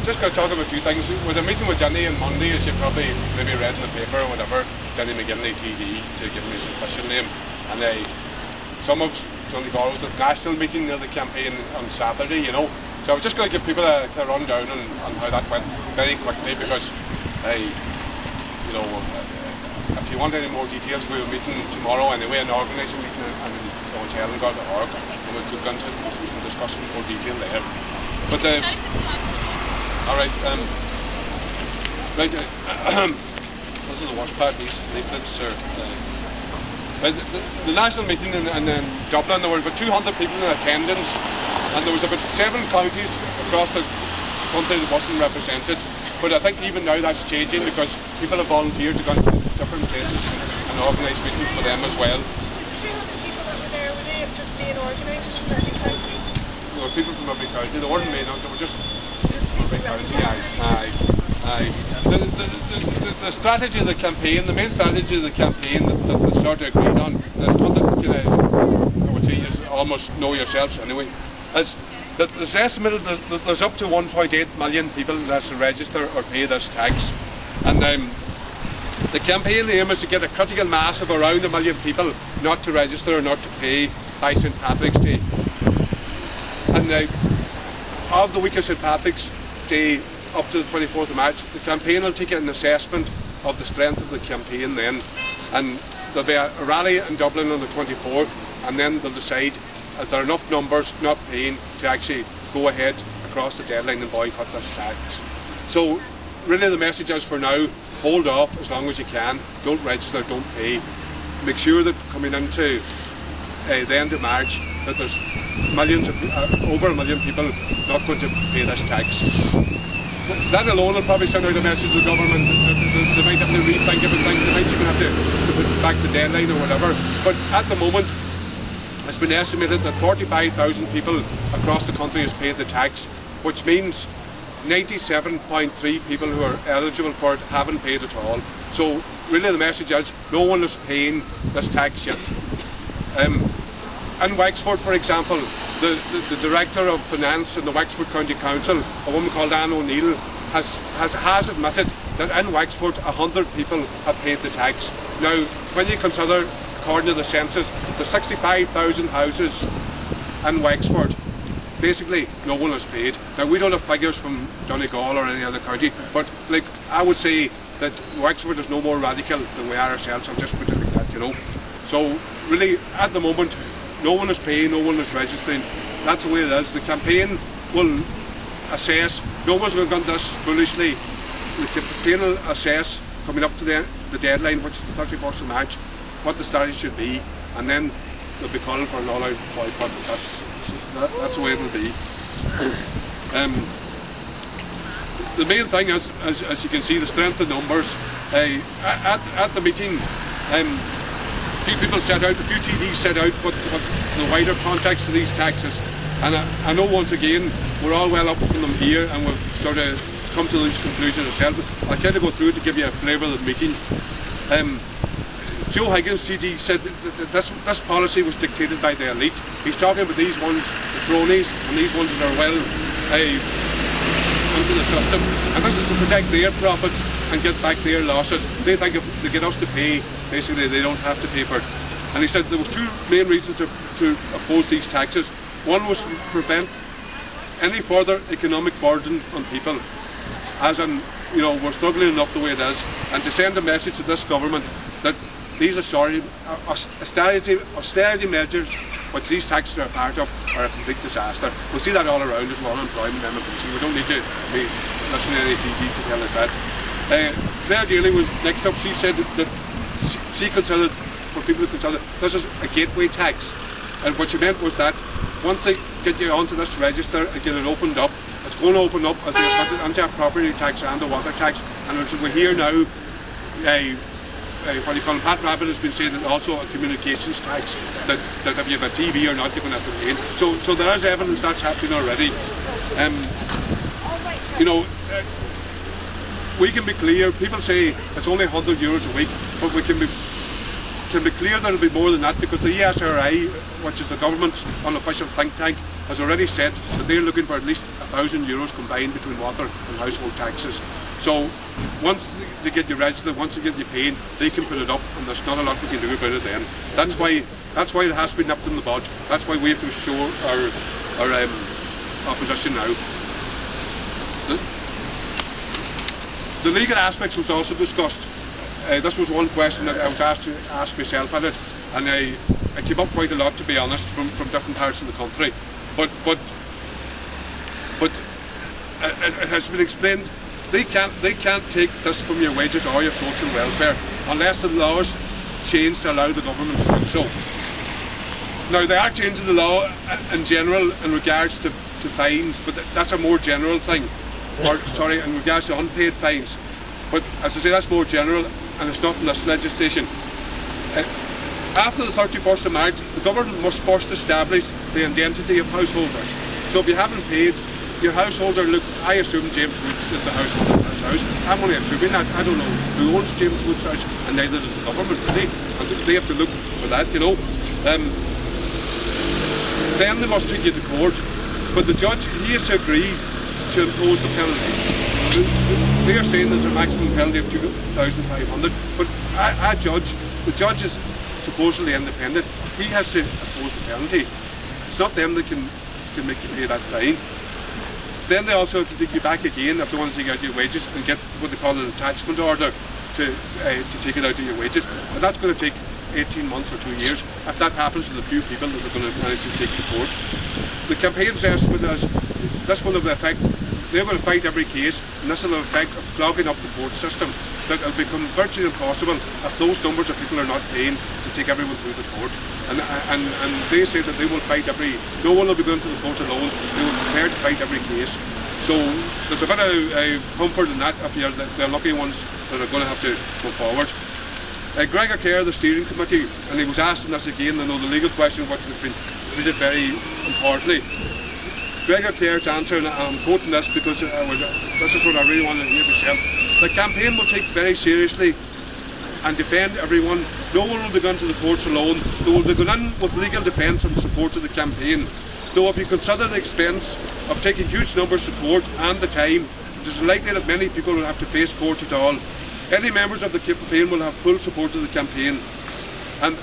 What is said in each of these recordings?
Just going to talk about a few things. With a meeting with Dinny on Monday, as you probably maybe read in the paper or whatever, Dinny McGinley T.D, to give me his official name, and some of nGall was at the national meeting of the campaign on Saturday, you know. So I was just going to give people a rundown on how that went very quickly, because you know, if you want any more details, we were meeting tomorrow anyway, an organising meeting on nGall.org, and we'll go into some discussion in more detail there. But all right, this is the worst part. These leaflets are. The national meeting in Dublin, there were about 200 people in attendance, and there was about 7 counties across the country that wasn't represented. But I think even now that's changing, because people have volunteered to go to different places and organise meetings for them as well. Is the 200 people that were there, were they just being organisers from every county? There were people from every county. They weren't made out, they were just from every county. The strategy of the campaign, the main strategy of the campaign that we sort of agreed on, that's one that I would say you almost know yourselves anyway, is that there's estimated that there's up to 1.8 million people that register or pay this tax. And the campaign aim is to get a critical mass of around 1 million people not to register or not to pay by St Patrick's Day. And of the week of St Patrick's Day up to the 24th of March, the campaign will take an assessment of the strength of the campaign then, and there'll be a rally in Dublin on the 24th, and then they'll decide, is there enough numbers not paying to actually go ahead across the deadline and boycott this tax. So really the message is, for now, hold off as long as you can, don't register, don't pay. Make sure that coming into the end of March that there's millions of over 1 million people not going to pay this tax. That alone will probably send out a message to the government. They might have to rethink everything, they might even have to put back the deadline or whatever. But at the moment, it's been estimated that 45,000 people across the country has paid the tax, which means 97.3 people who are eligible for it haven't paid at all. So really the message is, no one is paying this tax yet. In Wexford, for example, the Director of Finance in the Wexford County Council, a woman called Anne O'Neill, has admitted that in Wexford 100 people have paid the tax. Now, when you consider, according to the census, the 65,000 houses in Wexford, basically no one has paid. Now, we don't have figures from nGall or any other county, but like I would say that Wexford is no more radical than we are ourselves. I'll just put it like that, you know. So really, at the moment, no one is paying, no one is registering. That's the way it is. The campaign will assess. No one's going to do this foolishly. The campaign will assess, coming up to the deadline, which is the 31st of March, what the strategy should be, and then they'll be calling for an all-out boycott. That's the way it will be. The main thing is, as you can see, the strength of numbers. At the meeting, a few people set out, a few TDs set out what the wider context of these taxes, and I know once again we're all well up from them here, and we've sort of come to these conclusions ourselves. I'll kind of go through it to give you a flavour of the meeting. Joe Higgins TD said that this policy was dictated by the elite. He's talking about these ones, the cronies, and these ones that are well into the system, and this is to protect their profits and get back their losses. They think if they get us to pay, basically they don't have to pay for it. And he said there was 2 main reasons to oppose these taxes. One was to prevent any further economic burden on people, as in, you know, we're struggling enough the way it is, and to send a message to this government that these austerity measures, which these taxes are a part of, are a complete disaster. We'll see that all around us with unemployment and immigration. We don't need to be listening to any TV to tell us that. Claire Daly was next up. She said that she considered, for people to consider, this is a gateway tax. And what she meant was that once they get you onto this register and get it opened up, it's going to open up as a property tax and a water tax. And as we hear now, what do you call it, Pat Rabbit has been saying that also a communications tax, that if you have a TV or not, you're going to have to pay. So there is evidence that's happening already. You know, we can be clear. People say it's only €100 a week, but we can be clear that it'll be more than that, because the ESRI, which is the government's unofficial think tank, has already said that they're looking for at least €1,000 combined between water and household taxes. So once they get you registered, once they get you paid, they can put it up, and there's not a lot we can do about it then. That's why it has been nipped in the bud. That's why we have to show our opposition now. The legal aspects was also discussed. This was one question that I was asked to ask myself at it, and I came up quite a lot, to be honest, from different parts of the country. But it has been explained, they can't take this from your wages or your social welfare unless the laws change to allow the government to do so. Now, they are changing the law in general in regards to fines, but that's a more general thing. Or, sorry, in regards to unpaid fines. But as I say, that's more general, and it's not in this legislation. After the 31st of March, the government must first establish the identity of householders. So if you haven't paid, your householder, look, I assume James Woods is the householder in this house. I'm only assuming that. I don't know who owns James Woods' house, and neither does the government, really. And they have to look for that, you know. Then they must take you to court. But the judge, he has to agree to impose the penalty. They are saying there's a maximum penalty of $2,500, but the judge is supposedly independent. He has to impose the penalty. It's not them that can make you pay that fine. Then they also have to take you back again if they want to take out your wages and get what they call an attachment order to take it out of your wages. But that's going to take 18 months or 2 years if that happens to the few people that are going to manage to take to court. The campaign's estimate is this will have the effect, they're going to fight every case, and this will have the effect of clogging up the court system. That it'll become virtually impossible if those numbers of people are not paying to take everyone through the court. And they say that they will fight no one will be going to the court alone, they will prepare to fight every case. So there's a bit of comfort in that if you're the lucky ones that are going to have to go forward. Gregor Kerr, the steering committee, and he was asking us again, I know the legal question which has been treated very importantly. Gregor Kerr's answer, and I'm quoting this because this is what I really wanted to hear myself. The campaign will take very seriously and defend everyone. No one will be going to the courts alone. They will be going in with legal defence and support of the campaign. Though if you consider the expense of taking huge numbers to court and the time, it is likely that many people will have to face court at all. Any members of the campaign will have full support of the campaign. And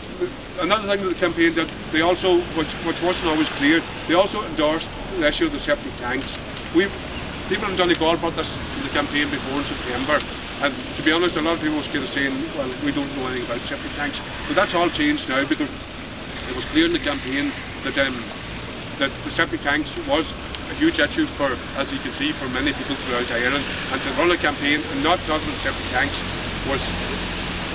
another thing that the campaign did, they also, which wasn't always clear, they also endorsed the issue of the septic tanks. People in nGall brought this to the campaign before in September, and to be honest, a lot of people were kind of saying, well, we don't know anything about septic tanks. But that's all changed now, because it was clear in the campaign that the septic tanks was a huge issue for, as you can see, for many people throughout Ireland. And to run a campaign and not talk about septic tanks was,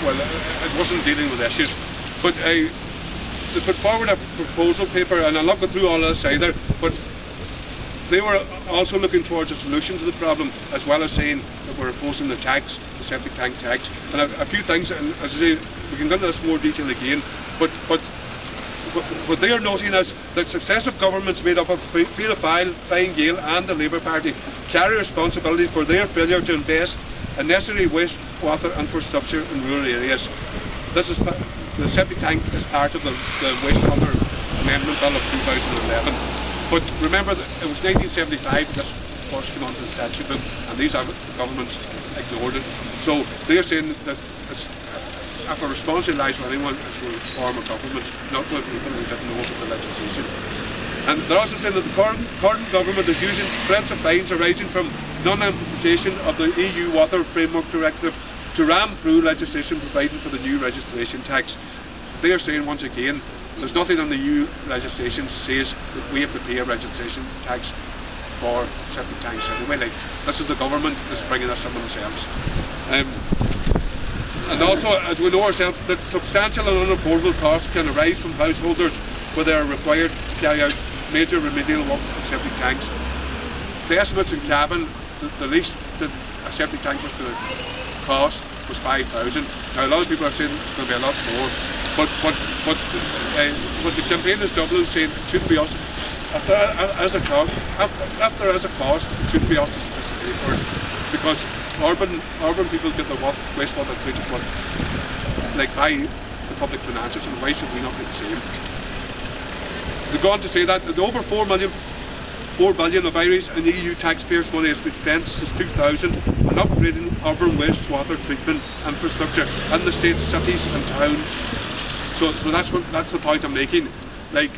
well, it wasn't dealing with issues. But they put forward a proposal paper, and I'm not going through all this either, but they were also looking towards a solution to the problem, as well as saying that we're opposing the tax, the septic tank tax. And a few things, and as I say, we can go into this in more detail again, but what they are noting is that successive governments made up of Fianna Fáil, Fine Gael and the Labour Party carry responsibility for their failure to invest in necessary wastewater infrastructure in rural areas. The septic tank is part of the wastewater amendment bill of 2011. But remember that it was 1975 this first came onto the statute book, and these governments ignored it. So they're saying that if a responsibility lies with anyone, it's with a form of government, not with people who didn't know about the legislation. And they're also saying that the current government is using threats of fines arising from non-implementation of the EU Water Framework Directive to ram through legislation providing for the new registration tax. They are saying once again, there's nothing in the EU legislation says that we have to pay a registration tax for septic tanks anyway. Like, this is the government that's bringing this on themselves. And also, as we know ourselves, that substantial and unaffordable costs can arise from householders where they are required to carry out major remedial work on septic tanks. The estimates in Cavan, the least that a septic tank was going to cost was $5,000. Now a lot of people are saying it's going to be a lot more, but the campaign is Dublin saying it should be us. If there is a cost, it should be us to pay for it, because urban people get their wastewater treated like by the public finances, and why should we not be the same? They go on to say that over 4 billion of Irish and EU taxpayers' money has been spent since 2000 on upgrading urban wastewater treatment infrastructure in the state's cities and towns. So that's the point I'm making. Like,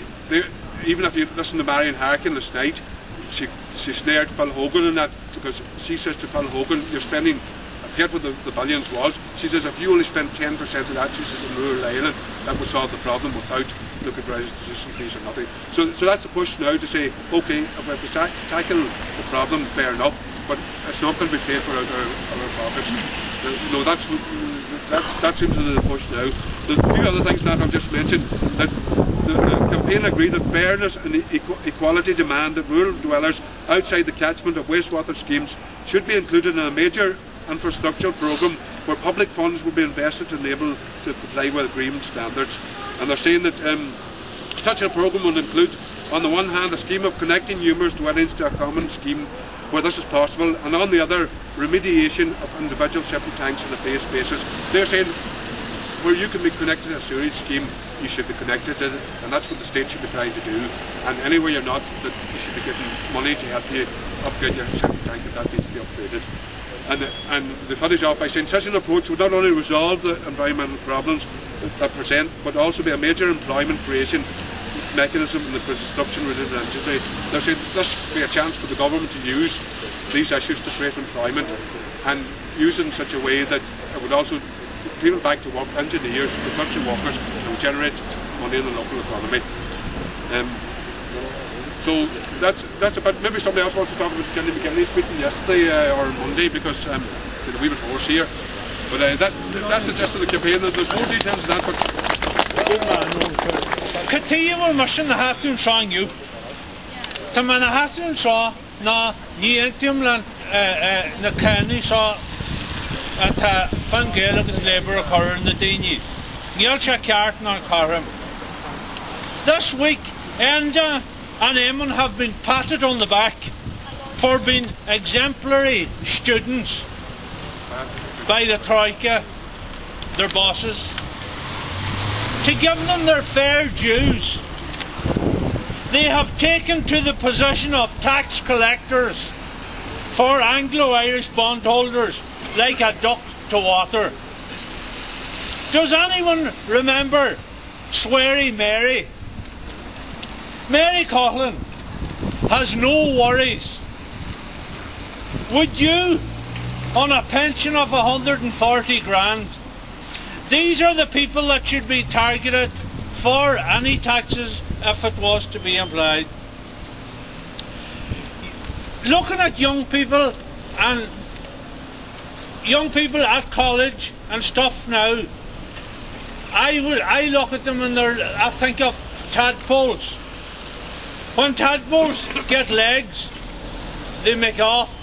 even if you listen to Marion Harkin last night, she snared Phil Hogan in that, because she says to Phil Hogan, you're spending, I forget what the billions was, she says if you only spend 10% of that, she says in rural Ireland, that would solve the problem without looking at registration fees or nothing. So that's the push now to say, okay, if we have to tackle the problem, fair enough, but it's not going to be paid for out our pockets. No, that seems to be the push now. There's a few other things that I've just mentioned, that the campaign agreed that fairness and equality demand that rural dwellers outside the catchment of wastewater schemes should be included in a major infrastructural programme where public funds will be invested to enable to comply with agreement standards. And they're saying that such a programme will include, on the one hand, a scheme of connecting numerous dwellings to a common scheme where this is possible, and on the other, remediation of individual septic tanks on a phased basis. They're saying where you can be connected to a sewage scheme, you should be connected to it, and that's what the state should be trying to do. And anywhere you're not, that you should be given money to help you upgrade your septic tank if that needs to be upgraded. And they finish off by saying such an approach would not only resolve the environmental problems that present, but also be a major employment creation mechanism in the construction-related industry. They're saying this would be a chance for the government to use these issues to create employment, and use it in such a way that it would also people back to work, engineers, construction workers, who generate money in the local economy. So that's about. Maybe somebody else wants to talk about Dinny McGinley's meeting yesterday or Monday, because there's a wee bit hoarse here. But that's the gist of the campaign. There's more details than that. But Continual mission the Hathun song you. The man a Hathun saw na ni intimland na Kenny saw at nGall agus Labour Curran na Dinny. nGall Fál Carrach na Curran. This week, Enda and Owen have been patted on the back for being exemplary students by the Troika, their bosses, to give them their fair dues. They have taken to the position of tax collectors for Anglo-Irish bondholders like a duck to water. Does anyone remember Sweary Mary? Mary Coughlin has no worries. Would you, on a pension of 140 grand, these are the people that should be targeted for any taxes if it was to be applied. Looking at young people and young people at college and stuff now, I look at them and I think of tadpoles. When tadpoles get legs, they make off.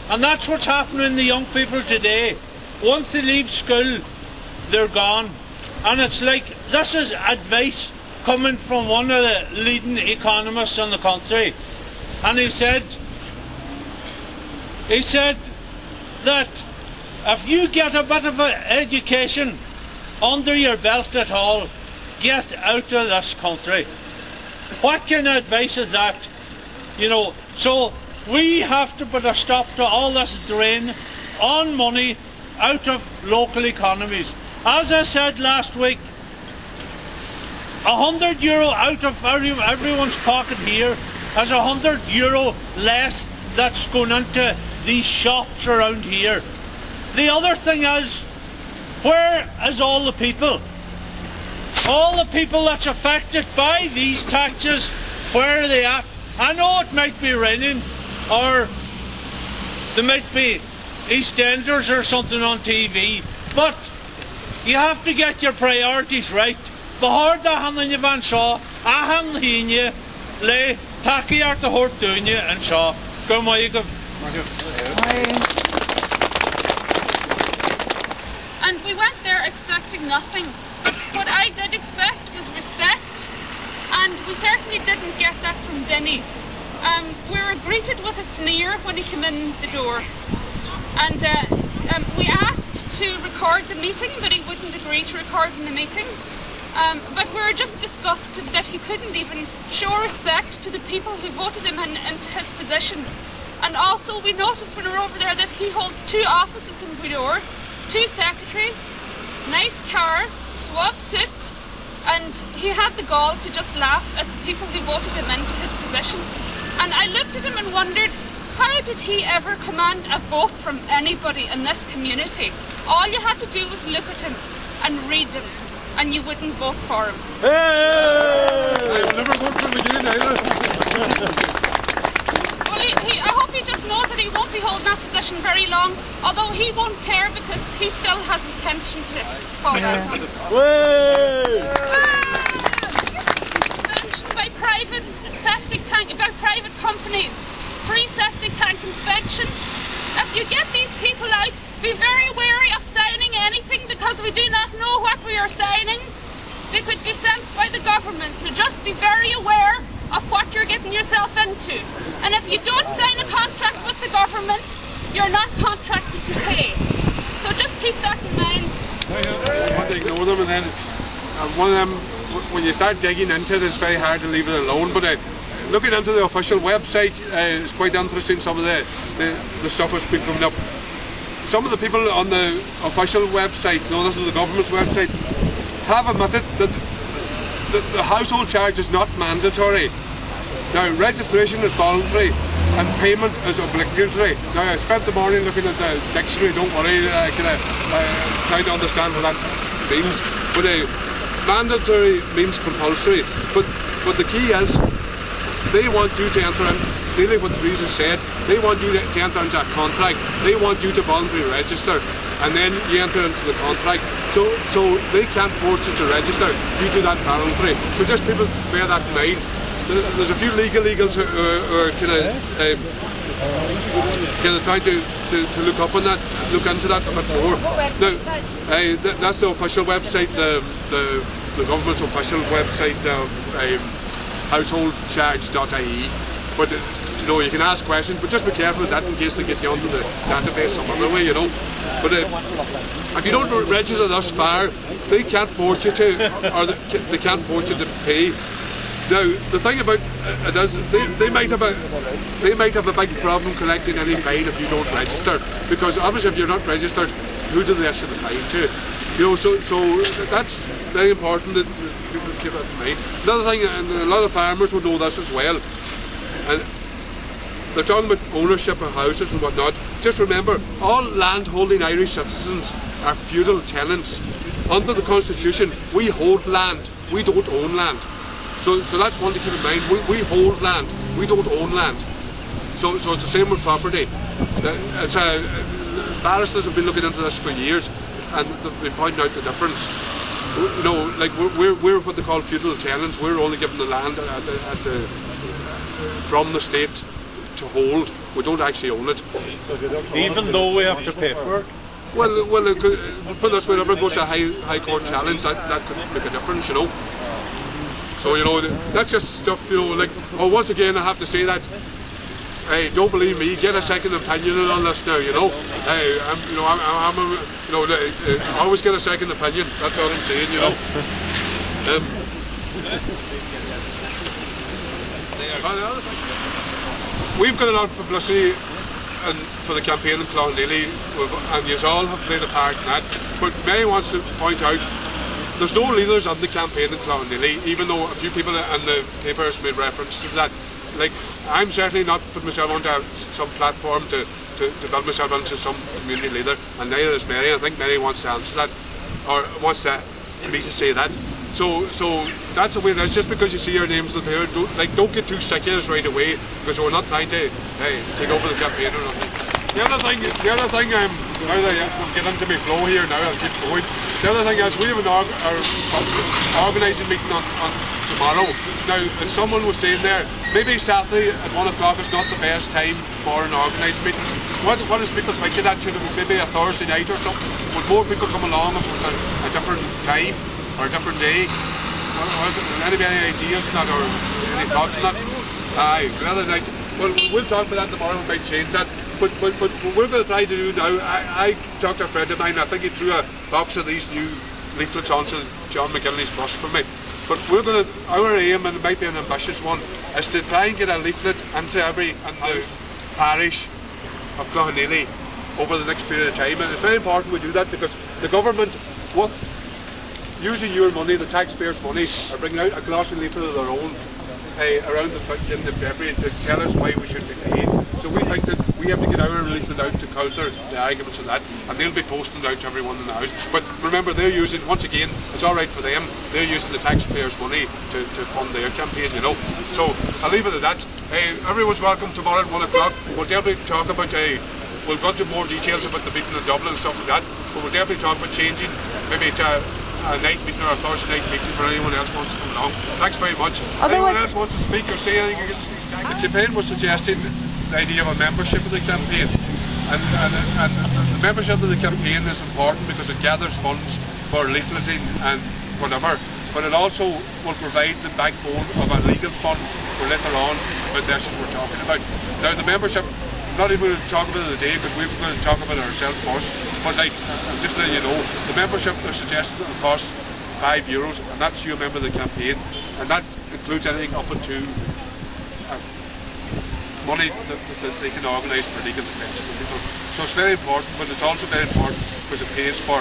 And that's what's happening to the young people today. Once they leave school, they're gone. And it's like, this is advice coming from one of the leading economists in the country. And he said that if you get a bit of an education under your belt at all, get out of this country. What kind of advice is that? You know, so we have to put a stop to all this drain on money out of local economies. As I said last week, €100 out of everyone's pocket here is €100 less that's going into these shops around here. The other thing is, where is all the people? All the people that's affected by these taxes, where are they at? I know it might be raining, or there might be EastEnders or something on TV, but you have to get your priorities right. Behoord da han je van Shaw, a han hinje, le taki ar te hoort doen je en Shaw. Go maar je go. And we went there expecting nothing. What I did expect was respect, and we certainly didn't get that from Dinny. We were greeted with a sneer when he came in the door. And we asked to record the meeting, but he wouldn't agree to recording the meeting. But we were just disgusted that he couldn't even show respect to the people who voted him into his position. And also we noticed when we were over there that he holds 2 offices in Búdór, 2 secretaries, nice car, swab suit, and he had the gall to just laugh at the people who voted him into his position. And I looked at him and wondered, how did he ever command a vote from anybody in this community? All you had to do was look at him and read him, and you wouldn't vote for him. Hey! I'll never vote for him again either. Well, I hope he just knows that he won't be holding that position very long, although he won't care because he still has his pension to fall out on. Inspection by private septic tank, by private companies. Free septic tank inspection. If you get these people out, be very wary of signing anything because we do not know what we are signing. They could be sent by the government, so just be very aware of what you're getting yourself into. And if you don't sign a contract with the government, you're not contracted to pay. So just keep that in mind. You want to ignore them, and then one of them, when you start digging into it, it's very hard to leave it alone. But looking into the official website is quite interesting, some of the stuff that's been coming up. Some of the people on the official website, no, this is the government's website, have admitted that the household charge is not mandatory. Now, registration is voluntary and payment is obligatory. Now, I spent the morning looking at the dictionary, don't worry, I trying to understand what that means. But mandatory means compulsory. But the key is, they want you to enter in, really what Teresa said, they want you to enter into a contract, they want you to voluntarily register, and then you enter into the contract. So they can't force you to register, you do that voluntary. So just people bear that in mind. There's a few legals who are kind of trying to look up on that, look into that a bit more. Now, that's the official website, the government's official website, householdcharge.ie. But you can ask questions, but just be careful of that in case they get you onto the database some other way, you know. But if you don't register thus far, they can't force you to, or they can't force you to pay. Now, the thing about it is, they might have a big problem collecting any fine if you don't register, because obviously if you're not registered, who do they issue the fine to? You know, so that's very important that people keep that in mind. Another thing, and a lot of farmers will know this as well, and they're talking about ownership of houses and whatnot. Just remember, all land-holding Irish citizens are feudal tenants. Under the Constitution, we hold land, we don't own land. So that's one to keep in mind. We hold land, we don't own land. So it's the same with property. Barristers have been looking into this for years, and they've been pointing out the difference. You know, like we're what they call feudal tenants. We're only given the land from the state to hold. We don't actually own it. Even though we have to pay for it? Well, put this way, whenever it goes to a high court challenge, that could make a difference, you know. So, you know, that's just stuff, you know, like, once again, I have to say that, hey, don't believe me, get a second opinion on this now, you know. Hey, always get a second opinion, that's all I'm saying, you know. We've got a lot of publicity for the campaign in Clonlilly, and you all have played a part in that, but Mary wants to point out there's no leaders on the campaign in Clonlilly, even though a few people in the papers made reference to that. Like, I'm certainly not putting myself onto some platform to build myself into some community leader, and neither is Mary. I think Mary wants to answer that, or wants me to say that. So that's the way it is. Just because you see your names in the paper, don't get too sick of us right away, because we're not trying to take over the campaign or nothing. The other thing now that I'm getting into my flow here now, I'll keep going. The other thing is, we have our organising meeting on tomorrow. Now, as someone was saying there, maybe Saturday at 1 o'clock is not the best time for an organised meeting. What does people think of that? Should it be maybe a Thursday night or something? Would more people come along if it was a different time or a different day? Or is it, any ideas on that, or any thoughts on that? Aye, another night. Well, we'll talk about that tomorrow, we might change that. But what we're going to try to do now, I talked to a friend of mine, I think he threw a box of these new leaflets onto John McGinley's bus for me. But our aim, and it might be an ambitious one, is to try and get a leaflet into every parish of Cloch over the next period of time. And it's very important we do that because the government, using your money, the taxpayers' money, are bringing out a glossy leaflet of their own around the in February to tell us why we should be paid. So we think that we have to get our leaflet out to counter the arguments of that, and they'll be posting out to everyone in the house. But remember, they're using, once again, it's all right for them, they're using the taxpayers' money to fund their campaign, you know. So I'll leave it at that. Everyone's welcome tomorrow at 1 o'clock. We'll definitely talk about, we'll go into more details about the meeting in Dublin and stuff like that, but we'll definitely talk about changing maybe to a night meeting or a Thursday night meeting for anyone else wants to come along. Thanks very much. Anyone else wants to speak or say anything against these tanks? The campaign was suggesting the idea of a membership of the campaign. And the membership of the campaign is important because it gathers funds for leafleting and whatever. But it also will provide the backbone of a legal fund for later on about the issues we're talking about. Now the membership, I'm not even going to talk about it today because we're going to talk about it ourselves first. But I'm just letting you know, the membership they're suggesting will cost €5, and that's you a member of the campaign, and that includes anything up to money that they can organise for legal defence for people. So it's very important, but it's also very important because it pays for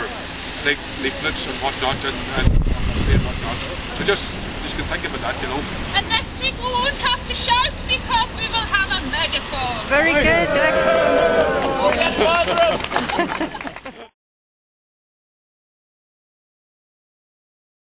leaflets and whatnot and whatnot. So just can think about that, you know. And next week we won't have to shout because we will have a megaphone. Very good.